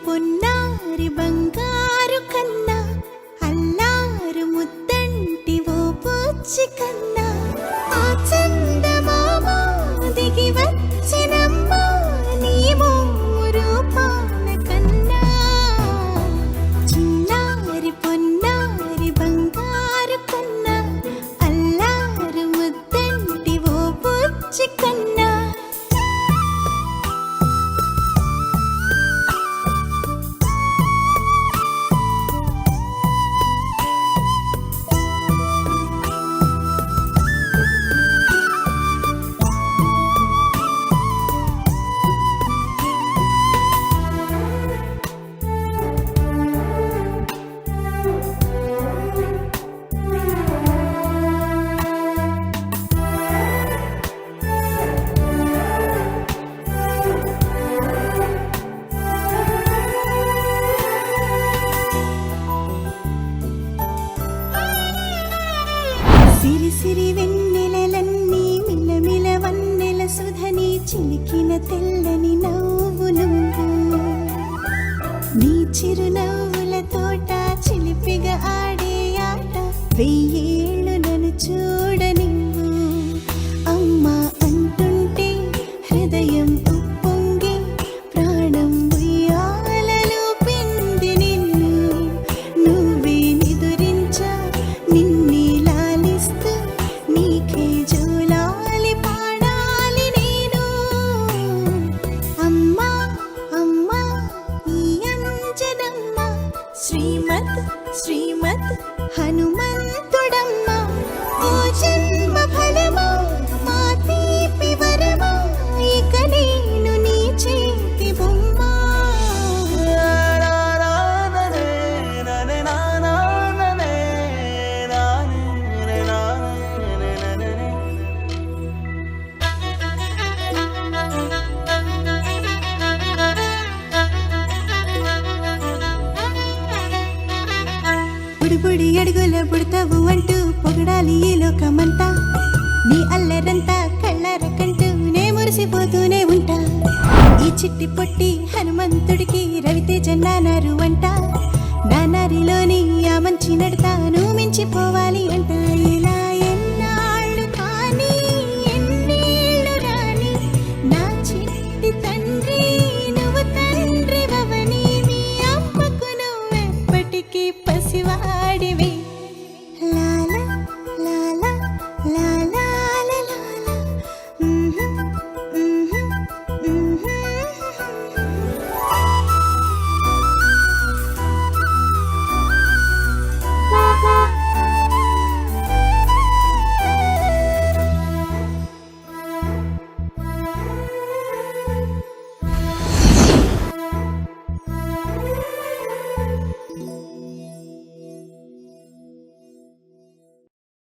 పొన్నారి బంగారు కన్నా అల్లారు ముద్దంటి ఓ బుచ్చి కన్నా ఆ చందమామ దిగి వచ్చినమ్మా నీ రూపాల కన్నా చిన్నారి పొన్నారి బంగారు కన్నా అల్లారు ముద్దంటి ఓ బుచ్చి కన్నా సిరి సిరి వెన్నెలలన్నీ మిలమిల వన్నెల సుధని చిలికిన తెల్లని నవ్వు నువ్వు నీ చిరునవ్వుల తోట చిలిపిగా ఆడే ఆట వెయ్యేళ్ళు నన్ను చూడనివ్వు అమ్మా అంటుంటే హృదయం ఉప్పొంగి ప్రాణం ఉయ్యాలలో పిండి నిన్ను నువ్వే నిదురించా నిన్నే నీకే జోలాలి పాడాలి నేను అమ్మా అమ్మా ఈ అంజనమ్మ శ్రీమత్ శ్రీమత్ హనుమంతుడమ్మ ఓ జన్మ ఫలమా మా తీపి వరమా ఇక నేను నీ చేతి బొమ్మ బుడి అడుగుల బుడతావు అంటూ పొగడాలి ఈ లోకమంతా నీ అల్లరంతా కళ్ళారకంటూ నే మురిసిపోతూనే ఉంటా ఈ చిట్టి పొట్టి